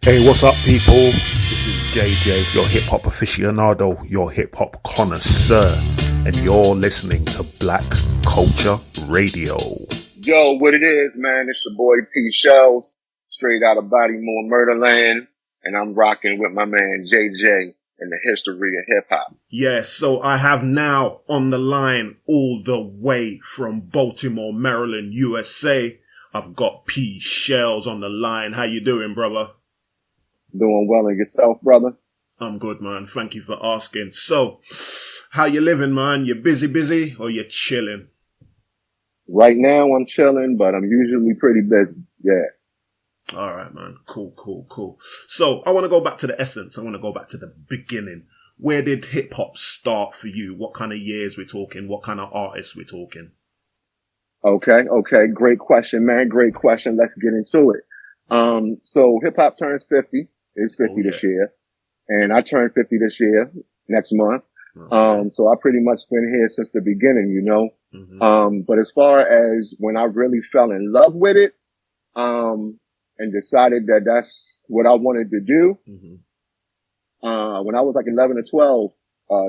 Hey, what's up, people? This is JJ, your hip hop aficionado, your hip hop connoisseur, and you're listening to Black Culture Radio. Yo, what it is, man? It's your boy P-Shellz, straight out of Bodymore, Murderland, and I'm rocking with my man JJ in the history of hip hop. Yes, so I have now on the line, all the way from Baltimore, Maryland, USA, I've got P-Shellz on the line. How you doing, brother? Doing well, and yourself, brother? I'm good, man. Thank you for asking. So, how you living, man? You busy, or you chilling? Right now, I'm chilling, but I'm usually pretty busy. Yeah. All right, man. Cool. So, I want to go back to the essence. I want to go back to the beginning. Where did hip hop start for you? What kind of years we're talking? What kind of artists we're talking? Okay. Great question, man. Great question. Let's get into it. So hip hop turns 50. It's 50 this year. And I turned 50 this year, next month. Okay. So I pretty much been here since the beginning, you know. Mm-hmm. But as far as when I really fell in love with it, and decided that that's what I wanted to do, when I was like 11 or 12,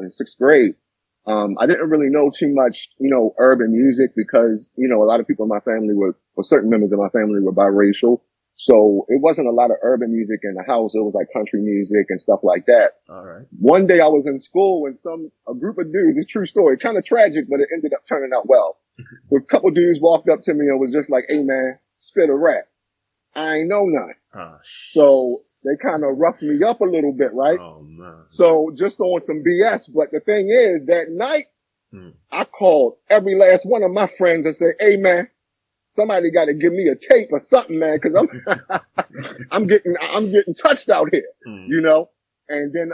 in sixth grade, I didn't really know too much, you know, urban music because, you know, a lot of people in my family or certain members of my family were biracial. So it wasn't a lot of urban music in the house. It was like country music and stuff like that. All right. One day I was in school and a group of dudes, it's a true story, kind of tragic, but it ended up turning out well. So a couple dudes walked up to me and was just like, "Hey man, spit a rap." I ain't know none. So they kind of roughed me up a little bit, right? Oh man. So just on some BS. But the thing is, that night, I called every last one of my friends and said, "Hey man, somebody got to give me a tape or something, man, because I'm getting touched out here, you know." And then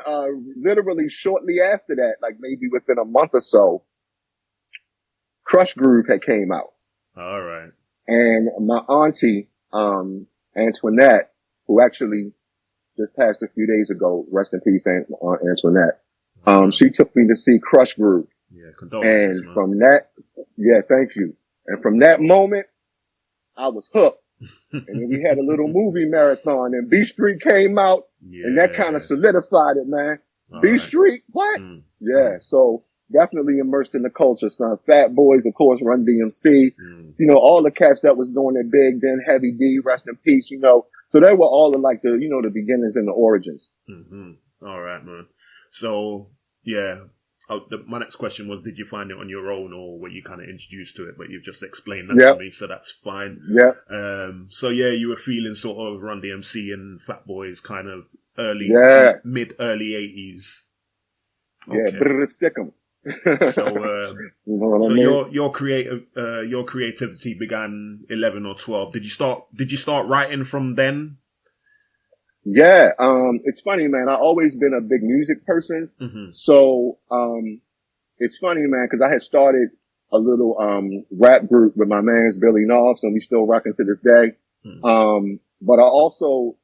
literally shortly after that, like maybe within a month or so, Crush Groove had came out. All right. And my auntie, Antoinette, who actually just passed a few days ago, rest in peace, Antoinette. She took me to see Crush Groove. Yeah, condolences, and man. From that, yeah, thank you. And from that moment, I was hooked. And then we had a little movie marathon and B Street came out and that kind of solidified it, man. B Street? What? Yeah. So definitely immersed in the culture, son. Fat Boys, of course, Run DMC, you know, all the cats that was doing it big, then Heavy D, rest in peace, you know. So they were all of like the, you know, the beginnings and the origins. All right, man. So, yeah. My next question was, did you find it on your own or were you kind of introduced to it? But you've just explained that to me, so that's fine. Yeah. So yeah, you were feeling sort of Run DMC and Fat Boys kind of mid-early 80s. Okay. Yeah, but stick 'em. So, you know what so I mean? your creativity began 11 or 12. Did you start writing from then? Yeah, it's funny, man. I always been a big music person. So, it's funny, man, cause I had started a little, rap group with my man's Billy Knopfs and we still rocking to this day. But I also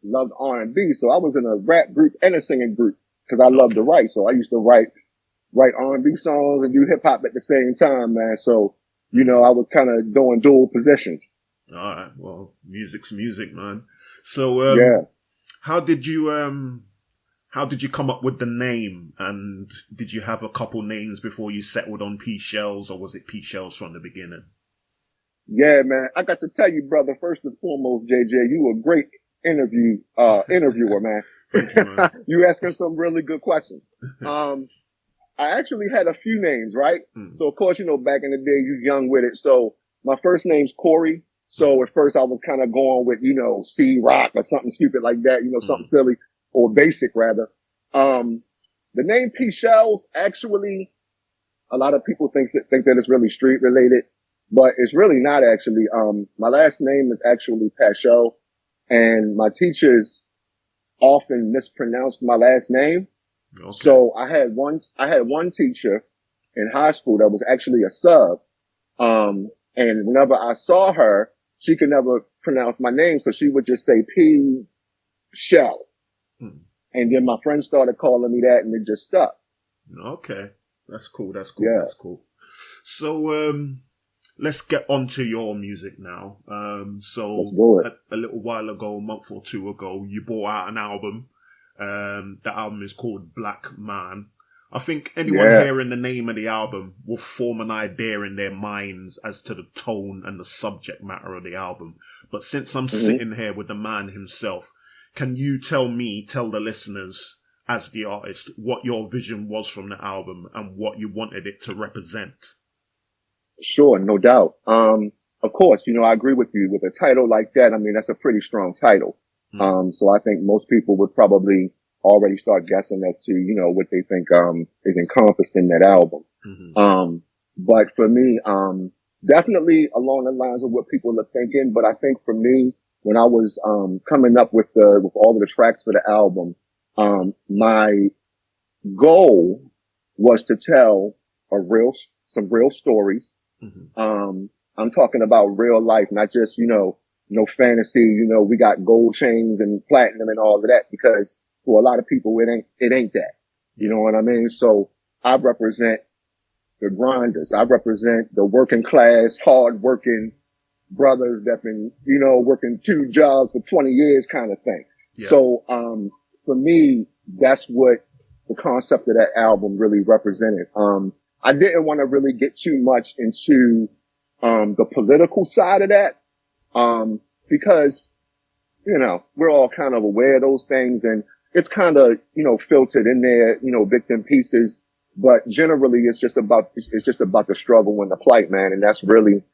loved R&B. So I was in a rap group and a singing group cause I loved to write. So I used to write R&B songs and do hip hop at the same time, man. So, you know, I was kind of doing dual positions. All right. Well, music's music, man. So, how did you come up with the name? And did you have a couple names before you settled on P-Shellz, or was it P-Shellz from the beginning? Yeah, man. I got to tell you, brother, first and foremost, JJ, you were a great interviewer, man. Thank you, man. You asking some really good questions. I actually had a few names, right? So of course, you know, back in the day, you young with it. So my first name's Corey. So at first I was kind of going with, you know, C-Rock or something stupid like that, you know, something silly or basic rather. The name P-Shellz, actually, a lot of people think that it's really street related, but it's really not actually. My last name is actually P-Shellz and my teachers often mispronounced my last name. Okay. So I had one teacher in high school that was actually a sub. And whenever I saw her, she could never pronounce my name. So she would just say P-Shell. And then my friends started calling me that and it just stuck. Okay. That's cool. Yeah. That's cool. So, let's get onto your music now. So a little while ago, a month or two ago, you brought out an album. The album is called Black Man. I think anyone hearing the name of the album will form an idea in their minds as to the tone and the subject matter of the album. But since I'm sitting here with the man himself, can you tell the listeners, as the artist, what your vision was from the album and what you wanted it to represent? Sure, no doubt. Of course, I agree with you. With a title like that, I mean, that's a pretty strong title. So I think most people would probably already start guessing as to, what they think, is encompassed in that album. But for me, definitely along the lines of what people are thinking. But I think for me, when I was, coming up with all of the tracks for the album, my goal was to tell some real stories. I'm talking about real life, not just, no fantasy, we got gold chains and platinum and all of that, because for a lot of people, it ain't that. You know what I mean? So I represent the grinders. I represent the working class, hard working brothers that been, working 2 jobs for 20 years kind of thing. Yeah. So, for me, that's what the concept of that album really represented. I didn't want to really get too much into, the political side of that, because, we're all kind of aware of those things, and it's kind of, filtered in there, bits and pieces. But generally, it's just about the struggle and the plight, man. And that's really,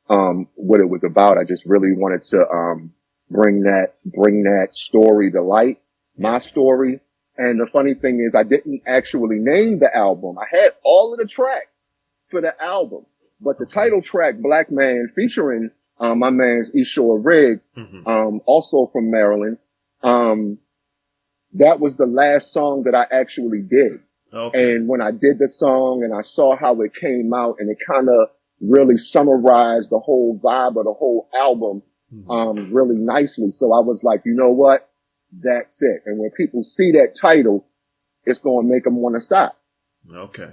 what it was about. I just really wanted to, bring that story to light, my story. And the funny thing is, I didn't actually name the album. I had all of the tracks for the album, but the title track, Black Man, featuring, my man's Eshore Rig, also from Maryland, that was the last song that I actually did. Okay. And when I did the song and I saw how it came out, and it kind of really summarized the whole vibe of the whole album, really nicely. So I was like, you know what? That's it. And when people see that title, it's going to make them want to stop. Okay.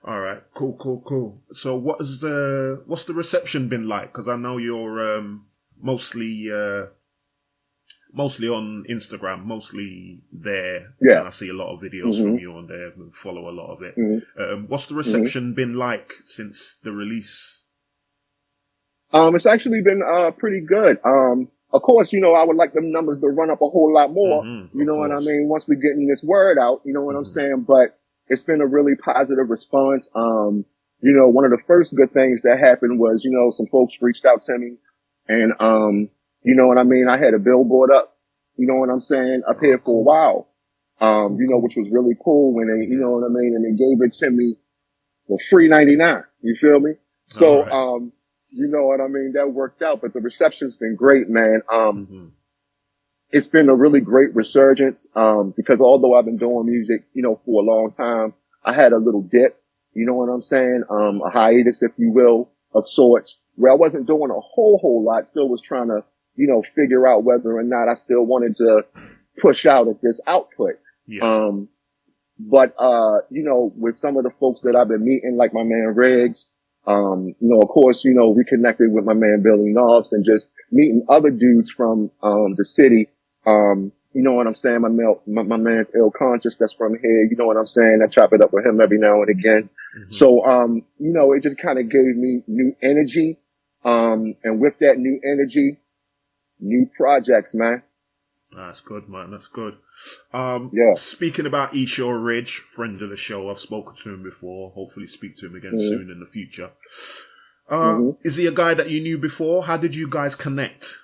All right. Cool. So what's the reception been like? Because I know you're mostly on Instagram, mostly there. Yeah. And I see a lot of videos from you on there and follow a lot of it. What's the reception been like since the release? It's actually been pretty good. Of course, I would like them numbers to run up a whole lot more. You know what I mean? Once we getting this word out, you know what I'm saying? But it's been a really positive response. One of the first good things that happened was, some folks reached out to me, and, you know what I mean? I had a billboard up, you know what I'm saying, up here for a while, which was really cool when they, you know what I mean? And they gave it to me for free 99. You feel me? So, right. You know what I mean? That worked out, but the reception's been great, man. It's been a really great resurgence, because although I've been doing music, for a long time, I had a little dip, you know what I'm saying? A hiatus, if you will, of sorts, where I wasn't doing a whole lot, still was trying to, figure out whether or not I still wanted to push out at this output. Yeah. But with some of the folks that I've been meeting, like my man Riggs, of course, we connected with my man Billy Knobs, and just meeting other dudes from, the city. You know what I'm saying? My man's Ill Conscious, that's from here. You know what I'm saying? I chop it up with him every now and again. So, it just kind of gave me new energy. And with that new energy, new projects, man. That's good, man. That's good. Yeah. Speaking about Eshore Ridge, friend of the show, I've spoken to him before. Hopefully speak to him again soon in the future. Is he a guy that you knew before? How did you guys connect?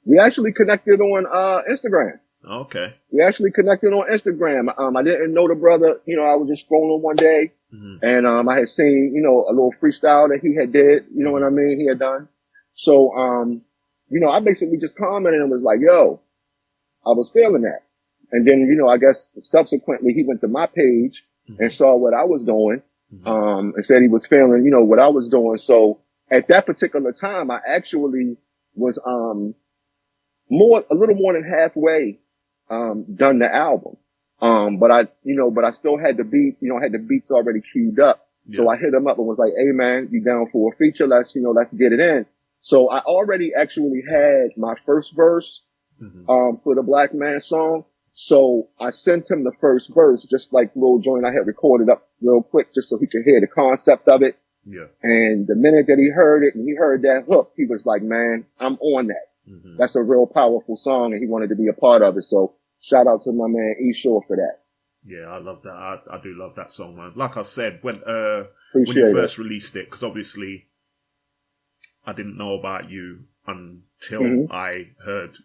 We actually connected on Instagram. Okay. We actually connected on Instagram. I didn't know the brother. I was just scrolling one day, and I had seen, a little freestyle that he had did. You know what I mean? He had done. So, I basically just commented and was like, "Yo, I was feeling that." And then, I guess subsequently he went to my page and saw what I was doing, and said he was feeling, what I was doing. So at that particular time, I actually was a little more than halfway done the album. But I still had the beats, had the beats already queued up. Yeah. So I hit him up and was like, hey man, you down for a feature? Let's get it in. So I already actually had my first verse, for the Black Man song. So I sent him the first verse, just like little joint I had recorded up real quick just so he could hear the concept of it. Yeah. And the minute that he heard it and he heard that hook, he was like, man, I'm on that. That's a real powerful song and he wanted to be a part of it. So shout out to my man E-Shore for that. Yeah, I love that. I do love that song, man. Like I said, when you first released it, because obviously I didn't know about you until I heard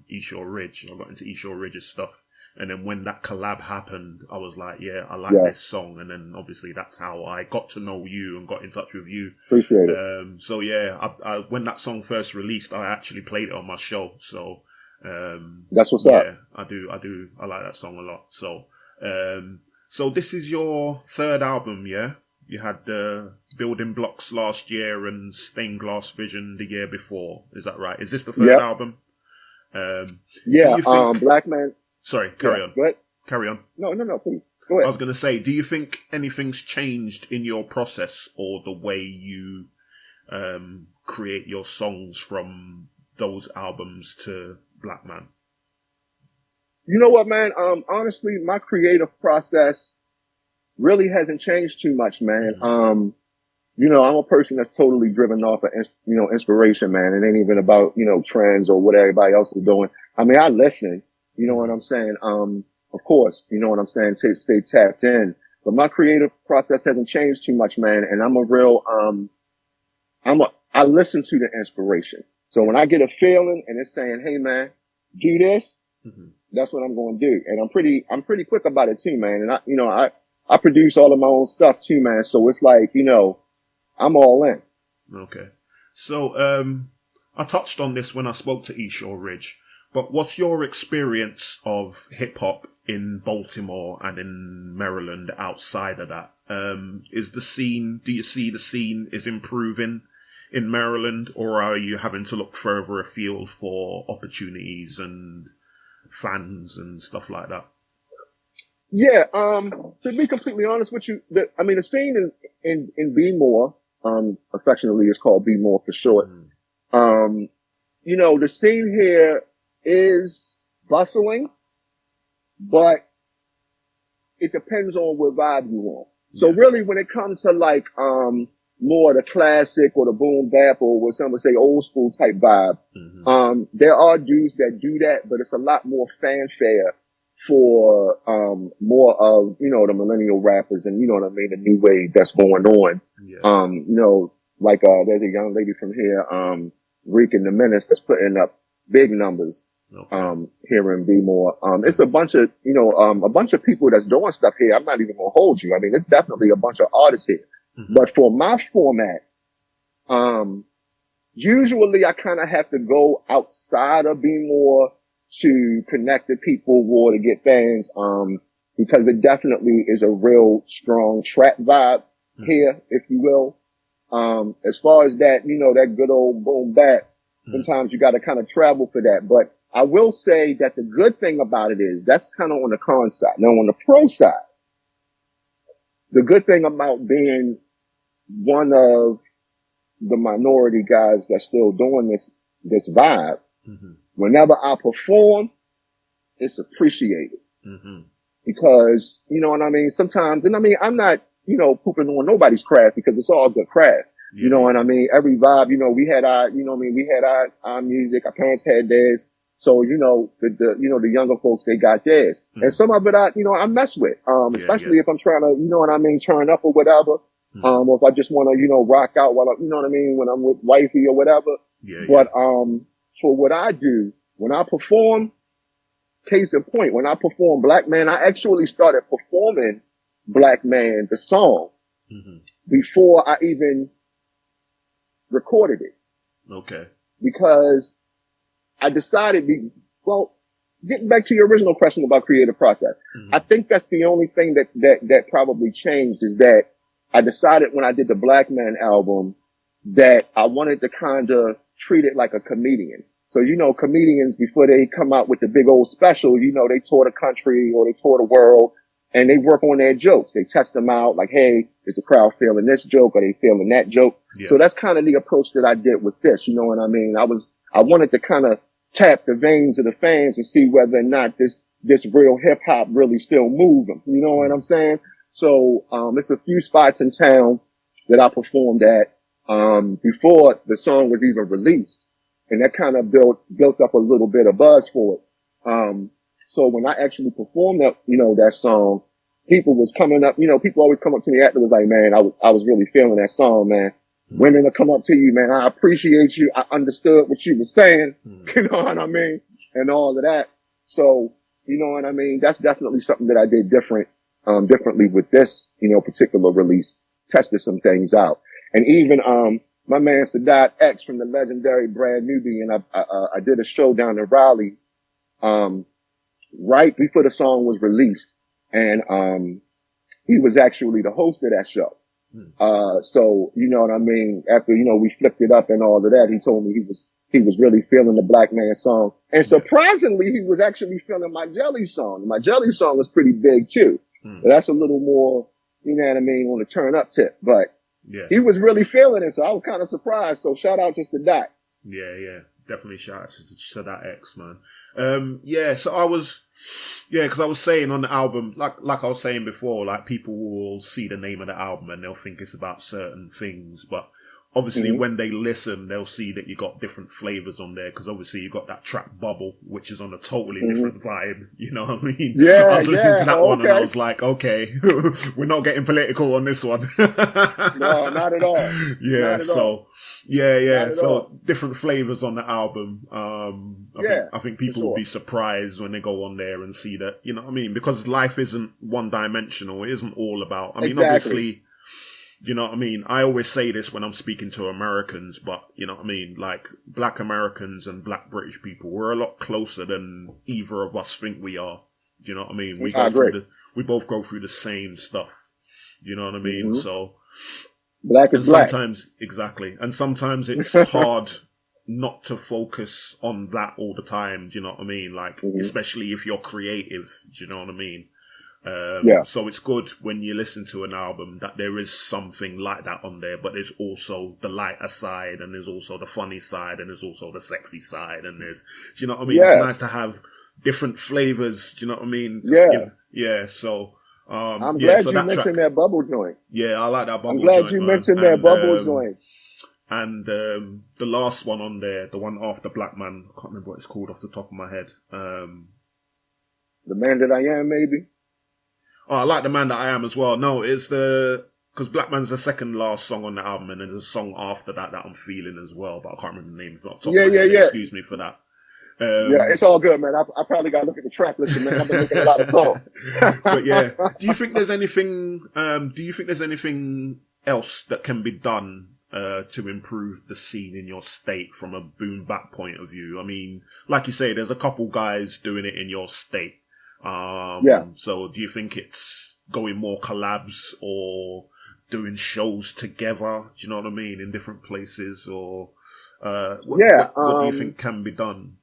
E-Shore Ridge. I got into E-Shore Ridge's stuff. And then when that collab happened, I was like, yeah, I like this song. And then obviously that's how I got to know you and got in touch with you. Appreciate it. So yeah, I when that song first released, I actually played it on my show. So, that's what's up. Yeah, I like that song a lot. So, so this is your third album, yeah? You had Building Blocks last year and Stained Glass Vision the year before. Is that right? Is this the third album? Yeah, Black Man. Sorry, carry on. Go ahead. Carry on. No, please. Go ahead. I was going to say, do you think anything's changed in your process or the way you create your songs from those albums to Black Man? You know what, man? Honestly, my creative process really hasn't changed too much, man. I'm a person that's totally driven off of, inspiration, man. It ain't even about, trends or what everybody else is doing. I mean, I listen. You know what I'm saying? Of course, you know what I'm saying? Stay tapped in. But my creative process hasn't changed too much, man. And I'm a real, I listen to the inspiration. So when I get a feeling and it's saying, hey man, do this, that's what I'm going to do. And I'm pretty quick about it too, man. And I produce all of my own stuff too, man. So it's like, I'm all in. Okay. So, I touched on this when I spoke to E-Shore Ridge. But what's your experience of hip hop in Baltimore and in Maryland outside of that? Do you see the scene is improving in Maryland, or are you having to look further afield for opportunities and fans and stuff like that? Yeah, to be completely honest with you, the scene in B-More, affectionately is called B-More for short. The scene here is bustling, but it depends on what vibe you want. So really when it comes to like, more the classic or the boom bap or what some would say old school type vibe, there are dudes that do that, but it's a lot more fanfare for, more of, the millennial rappers and, the new wave that's going on. There's a young lady from here, Reek and the Menace that's putting up big numbers. Here in B-More. It's a bunch of, a bunch of people that's doing stuff here. I'm not even gonna hold you. I mean, it's definitely a bunch of artists here. But for my format, usually I kind of have to go outside of B-More to connect to people or to get fans, because it definitely is a real strong trap vibe here, if you will. As far as that, that good old boom bap, sometimes you got to kind of travel for that. But I will say that the good thing about it is that's kind of on the con side. Now on the pro side, the good thing about being one of the minority guys that's still doing this vibe, whenever I perform, it's appreciated. Because, you know what I mean? Sometimes, and I mean, I'm not, pooping on nobody's craft because it's all good craft. You know what I mean? Every vibe, we had our, we had our music, our parents had theirs. So, the younger folks, they got theirs. And some of it I mess with, especially if I'm trying to, turn up or whatever. Or if I just want to, rock out while when I'm with wifey or whatever. But, for what I do, when I perform, case in point, when I perform Black Man, I actually started performing Black Man, the song, before I even recorded it. Okay. Because I decided, getting back to your original question about creative process, I think that's the only thing that probably changed is that I decided when I did the Black Man album that I wanted to kind of treat it like a comedian. So, comedians before they come out with the big old special, they tour the country or they tour the world and they work on their jokes. They test them out like, hey, is the crowd feeling this joke? Are they feeling that joke? Yeah. So that's kind of the approach that I did with this. You know what I mean? I wanted to kind of tap the veins of the fans and see whether or not this real hip hop really still move them. You know what I'm saying? So, it's a few spots in town that I performed at, before the song was even released. And that kind of built up a little bit of buzz for it. So when I actually performed that, that song, people was coming up, people always come up to me afterwards like, man, I was really feeling that song, man. Women will come up to you, man. I appreciate you. I understood what you were saying. You know what I mean? And all of that. So, you know what I mean? That's definitely something that I did differently with this, particular release. Tested some things out. And even, my man Sadat X from the legendary Brad Nubian, I did a show down in Raleigh, right before the song was released. And, he was actually the host of that show. So, you know what I mean? After, we flipped it up and all of that, he told me he was really feeling the Black Man song. And surprisingly, he was actually feeling my Jelly song. My Jelly song was pretty big too. But that's a little more, you know what I mean, on the turn up tip. But he was really feeling it, so I was kind of surprised. So shout out to Sadat. Yeah. Definitely shout out to Sadat X, man. So because I was saying on the album, like I was saying before, like people will see the name of the album and they'll think it's about certain things, but obviously when they listen, they'll see that you got different flavors on there, because obviously you got that track Bubble, which is on a totally different vibe, you know what I mean? Yeah, I was listening to that one and I was like, okay, we're not getting political on this one. No, not at all. Yeah, not at all. So different flavors on the album. I think people will be surprised when they go on there and see that, you know what I mean? Because life isn't one dimensional. It isn't all about, obviously, you know what I mean? I always say this when I'm speaking to Americans, but you know what I mean? Like Black Americans and Black British people, we're a lot closer than either of us think we are. Do you know what I mean? We both go through the same stuff. You know what I mean? So Black is black. Exactly. And sometimes it's hard not to focus on that all the time. Do you know what I mean? Like, especially if you're creative. Do you know what I mean? So it's good when you listen to an album that there is something like that on there, but there's also the lighter side, and there's also the funny side, and there's also the sexy side, and there's, do you know what I mean? It's nice to have different flavors. Do you know what I mean? So, I'm glad you mentioned that Bubble joint. Yeah, I like that Bubble joint. I'm glad joint, you mentioned that Bubble joint. And the last one on there, the one after Black Man, I can't remember what it's called off the top of my head. The Man That I Am, maybe? Oh, I like The Man That I Am as well. No, it's because Black Man's the second last song on the album, and then there's a song after that I'm feeling as well, but I can't remember the name. Excuse me for that. It's all good, man. I probably got to look at the track list, man. I've been looking at a lot of songs. But yeah, do you think there's anything else that can be done to improve the scene in your state from a boom bap point of view? I mean, like you say, there's a couple guys doing it in your state. So do you think it's going more collabs or doing shows together? Do you know what I mean? In different places, or what do you think can be done?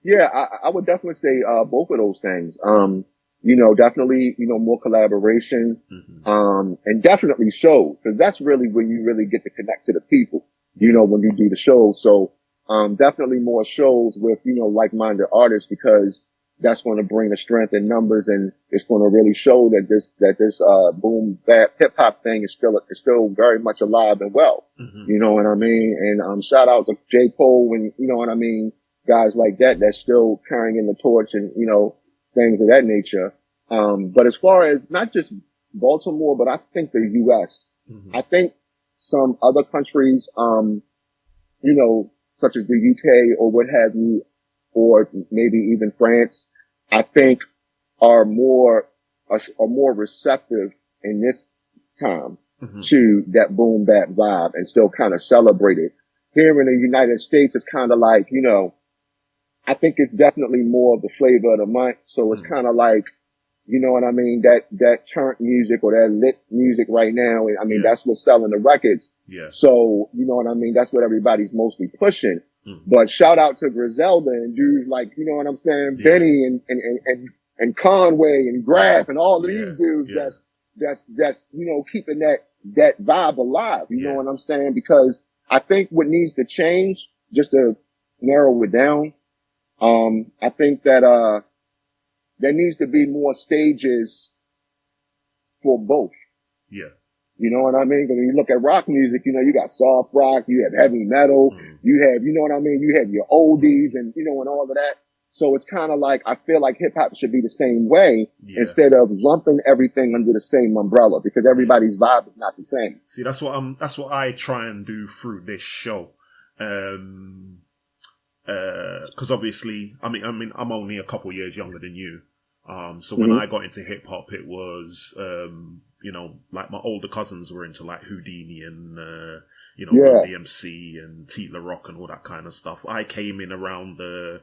Yeah, I would definitely say both of those things. Definitely, more collaborations, and definitely shows, because that's really when you really get to connect to the people, when you do the shows. So, definitely more shows with, like-minded artists, because that's going to bring the strength in numbers, and it's going to really show that this boom bap hip hop thing is still very much alive and well. You know what I mean? And, shout out to J. Cole and, you know what I mean? Guys like that that's still carrying in the torch and, things of that nature. But as far as not just Baltimore, but I think the U.S., I think some other countries, such as the UK or what have you, or maybe even France, I think are more receptive in this time to that boom bap vibe and still kind of celebrate it. Here in the United States, it's kind of like, I think it's definitely more of the flavor of the month. So it's kind of like, you know what I mean? That turnt music or that lit music right now. I mean, that's what's selling the records. Yeah. So, you know what I mean? That's what everybody's mostly pushing. But shout out to Griselda and dudes like, you know what I'm saying? Yeah. Benny and Conway and Graf and all of these dudes that's, you know, keeping that vibe alive. You know what I'm saying? Because I think what needs to change, just to narrow it down, I think that, there needs to be more stages for both. Yeah. You know what I mean? When you look at rock music, you know, you got soft rock, you have heavy metal, you have, you know what I mean? You have your oldies and, you know, and all of that. So it's kind of like, I feel like hip hop should be the same way instead of lumping everything under the same umbrella, because everybody's vibe is not the same. See, that's what I try and do through this show. Cause obviously, I mean, I'm only a couple years younger than you. So when I got into hip hop, it was, you know, like my older cousins were into like Houdini and, you know, DMC and Tila Rock and all that kind of stuff. I came in around the,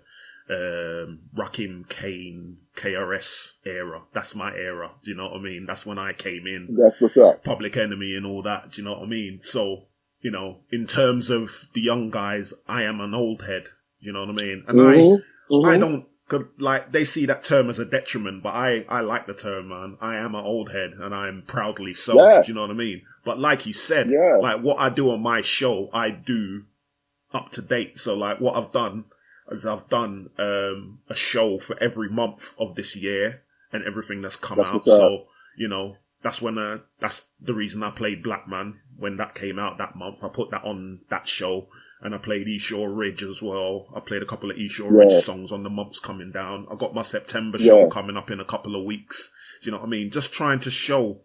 Rakim, Kane, KRS era. That's my era. Do you know what I mean? That's when I came in. That's what's up. Public Enemy and all that. Do you know what I mean? So, you know, in terms of the young guys, I am an old head. You know what I mean? And I don't, like, they see that term as a detriment, but I like the term, man. I am an old head, and I'm proudly so. Do you know what I mean? But like you said, like, what I do on my show, I do up to date. So, like, what I've done is I've done a show for every month of this year and everything that's come out. So, you know, that's the reason I played Black Man when that came out that month. I put that on that show. And I played Eshore Ridge as well. I played a couple of Eshore Ridge songs on the months coming down. I got my September show coming up in a couple of weeks. Do you know what I mean? Just trying to show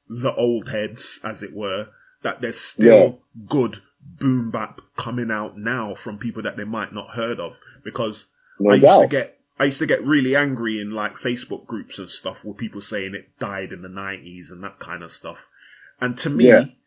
the old heads, as it were, that there's still good boom bap coming out now from people that they might not heard of. Because I used to get really angry in like Facebook groups and stuff with people saying it died in the 90s and that kind of stuff. And to me,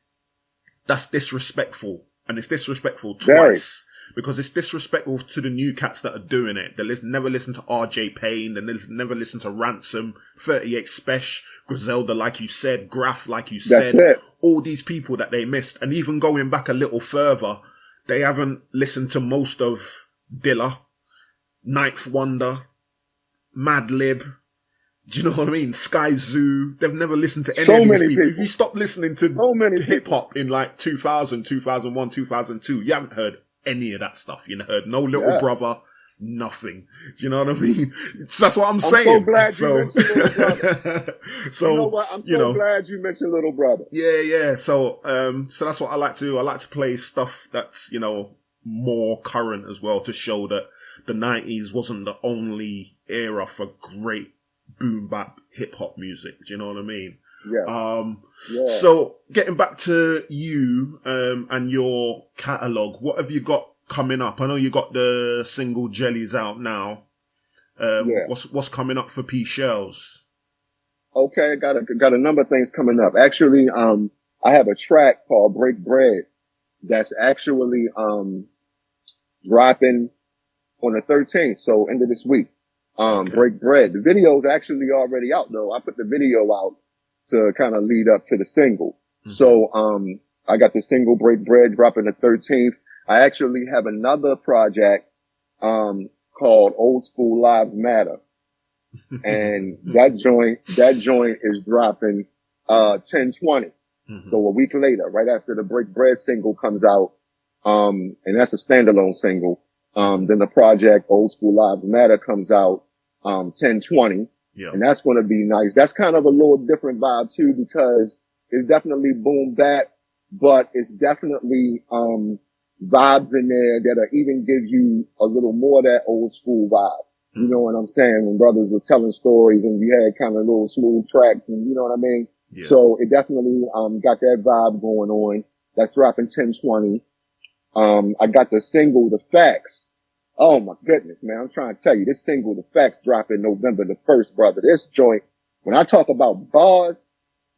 that's disrespectful. And it's disrespectful twice. Because it's disrespectful to the new cats that are doing it. They never listen to RJ Payne. They never listen to Ransom, 38 Spesh, Griselda, like you said, Graf, like you said. All these people that they missed. And even going back a little further, they haven't listened to most of Dilla, Ninth Wonder, Madlib. Do you know what I mean? Sky Zoo. They've never listened to any of these people. If you stop listening to hip hop in like 2000, 2001, 2002, you haven't heard any of that stuff. You heard no Little Brother, nothing. Do you know what I mean? So that's what I'm saying. I'm so glad you mentioned Little Brother. So, you know what? I'm so glad you mentioned Little Brother. Yeah. So that's what I like to do. I like to play stuff that's, you know, more current as well, to show that the 90s wasn't the only era for great boom bap hip hop music. Do you know what I mean? So getting back to you, and your catalogue, what have you got coming up? I know you got the single Jellies out now. What's coming up for P-Shellz? Okay, got a number of things coming up. Actually, I have a track called Break Bread that's actually, dropping on the 13th. So end of this week. Break Bread. The video's actually already out though. I put the video out to kind of lead up to the single. So, I got the single Break Bread dropping the 13th. I actually have another project, called Old School Lives Matter. And that joint is dropping, 10/20. So a week later, right after the Break Bread single comes out, and that's a standalone single. Then the project Old School Lives Matter comes out, 10/20. And that's going to be nice. That's kind of a little different vibe too, because it's definitely boom bap, but it's definitely, vibes in there that'll even give you a little more of that old school vibe. You know what I'm saying? When brothers were telling stories and you had kind of little smooth tracks and you know what I mean? So it definitely, got that vibe going on. That's dropping 10/20. I got the single, The Facts. Oh my goodness, man. I'm trying to tell you, this single, The Facts, dropping November the 1st, brother. This joint, when I talk about bars,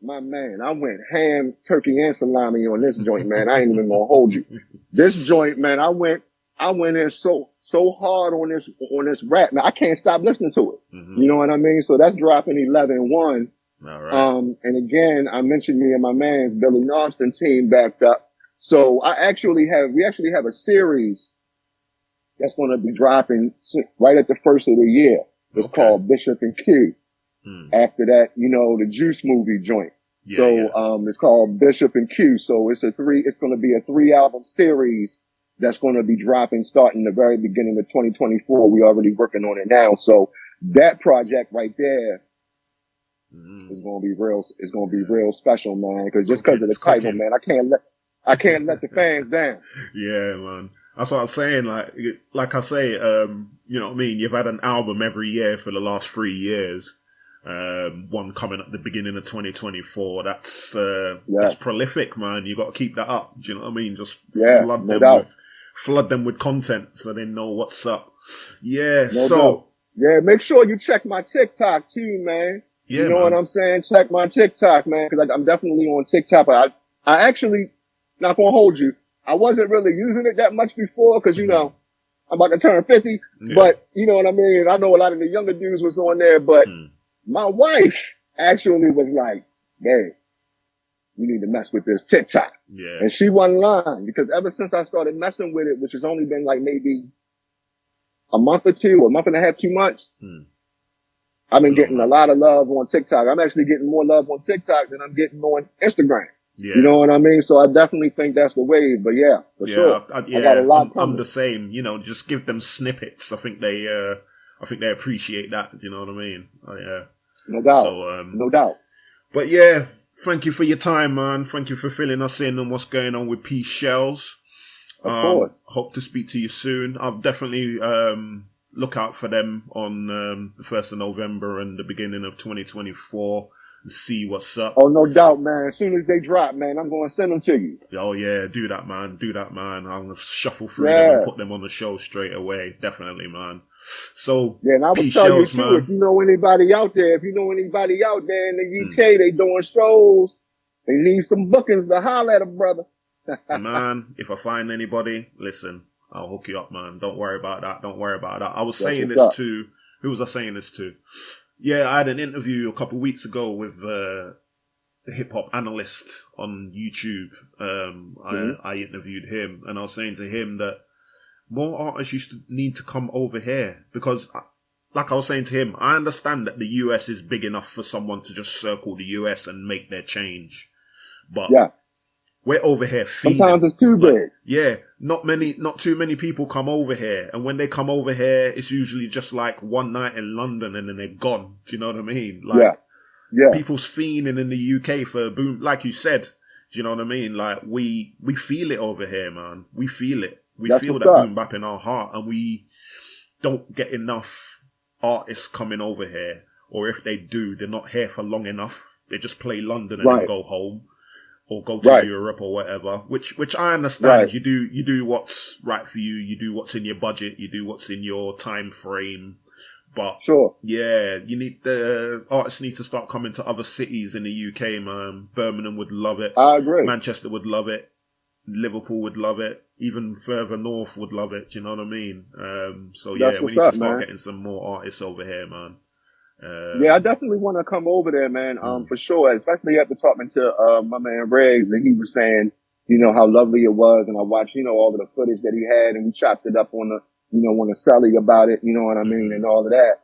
my man, I went ham, turkey, and salami on this joint, man. I ain't even gonna hold you. This joint, man, I went in so hard on this rap, man. I can't stop listening to it. You know what I mean? So that's dropping 11/1. All right. And again, I mentioned me and my man's Billy Nostin team backed up. So we actually have a series that's going to be dropping right at the first of the year. It's called Bishop and Q. After that, the Juice movie joint. It's called Bishop and Q. So it's going to be a 3-album series that's going to be dropping starting the very beginning of 2024. We're already working on it now. So that project right there is going to be real. It's going to be real special, man. Cause of the title, man, I can't let the fans down. Yeah, man. That's what I was saying. Like I say, you know what I mean? You've had an album every year for the last 3 years. One coming at the beginning of 2024. That's prolific, man. You got to keep that up. Do you know what I mean? Just flood them with content so they know what's up. Yeah. Make sure you check my TikTok too, man. Yeah, you know what I'm saying? Check my TikTok, man, because I'm definitely on TikTok. I actually, not gonna hold you, I wasn't really using it that much before because, I'm about to turn 50. Yeah. But, you know what I mean? I know a lot of the younger dudes was on there, but my wife actually was like, "Hey, you need to mess with this TikTok." Yeah. And she wasn't lying because ever since I started messing with it, which has only been like maybe a month or two, a month and a half, 2 months, I've been getting a lot of love on TikTok. I'm actually getting more love on TikTok than I'm getting on Instagram. Yeah. You know what I mean? So I definitely think that's the wave. But yeah, for sure. I got a lot coming. I'm the same. Just give them snippets. I think they appreciate that. You know what I mean? No doubt. So, no doubt. But yeah, thank you for your time, man. Thank you for filling us in on what's going on with P-Shellz. Of course. Hope to speak to you soon. I'll definitely look out for them on the 1st of November and the beginning of 2024 and see what's up. Oh, no doubt, man. As soon as they drop, man, I'm going to send them to you. Oh, yeah. Do that, man. I'm going to shuffle through them and put them on the show straight away. Definitely, man. So, yeah, and I would tell you, too, man. If you know anybody out there in the UK, they doing shows, they need some bookings to holler at a brother. Man, if I find anybody, listen, I'll hook you up, man. Don't worry about that. I was saying this to, who was I saying this to? Yeah, I had an interview a couple of weeks ago with the hip hop analyst on YouTube. I interviewed him and I was saying to him that more artists need to come over here because, like I was saying to him, I understand that the US is big enough for someone to just circle the US and make their change. But we're over here feeding. Sometimes it's too big. Yeah, not too many people come over here. And when they come over here, it's usually just like one night in London and then they're gone. Do you know what I mean? Like, people's fiending in the UK for boom, like you said. Do you know what I mean? Like, we feel it over here, man. We feel it. We feel that boom bap in our heart, and we don't get enough artists coming over here. Or if they do, they're not here for long enough. They just play London and then go home. Or go to Europe or whatever, which I understand. You do what's right for you. You do what's in your budget. You do what's in your time frame. But the artists need to start coming to other cities in the UK, man. Birmingham would love it. I agree. Manchester would love it. Liverpool would love it. Even further north would love it. Do you know what I mean? We need to start getting some more artists over here, man. I definitely want to come over there, man. For sure. Especially after talking to, my man Riggs, and he was saying, how lovely it was. And I watched, all of the footage that he had, and we chopped it up on the celly about it, you know what I mean? And all of that.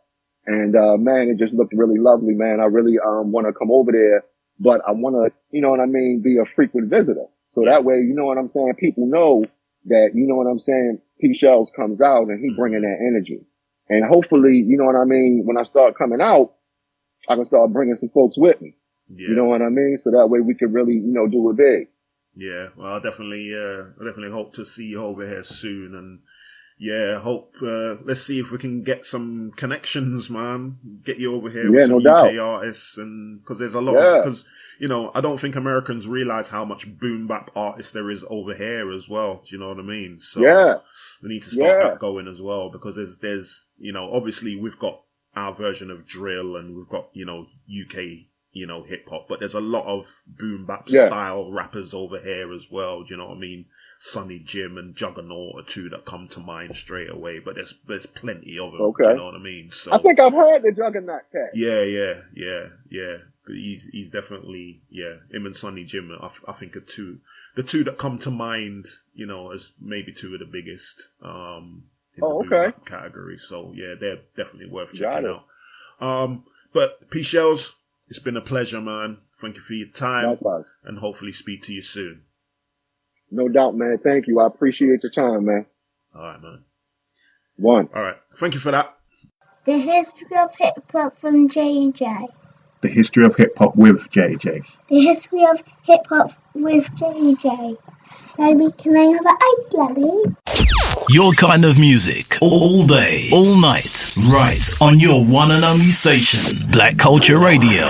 And, man, it just looked really lovely, man. I really, want to come over there, but I want to, you know what I mean, be a frequent visitor. So that way, you know what I'm saying? People know that, you know what I'm saying? P-Shellz comes out and he bringing that energy. And hopefully, you know what I mean, when I start coming out, I can start bringing some folks with me. Yeah. You know what I mean? So that way we could really, do it big. Yeah, well, I definitely hope to see you over here soon. And let's see if we can get some connections, man. Get you over here with some UK artists. And because there's a lot because, I don't think Americans realize how much boom bap artists there is over here as well. Do you know what I mean? So we need to start that going as well because there's, obviously we've got our version of drill and we've got, UK, hip hop, but there's a lot of boom bap style rappers over here as well. Do you know what I mean? Sonny Jim and Juggernaut are two that come to mind straight away, but there's plenty of them. Okay. Do you know what I mean? So I think I've heard the Juggernaut cat. Yeah. But he's definitely, him and Sonny Jim, I think are the two that come to mind, as maybe two of the biggest. okay. category. So yeah, they're definitely worth checking out. But P-Shellz, it's been a pleasure, man. Thank you for your time. Likewise. And hopefully speak to you soon. No doubt, man. Thank you. I appreciate your time, man. All right, man. One. All right. Thank you for that. The history of hip-hop from JJ. The history of hip-hop with JJ. The history of hip-hop with JJ. Baby, can I have an ice lolly? Your kind of music, all day, all night, right on your one and only station, Black Culture Radio.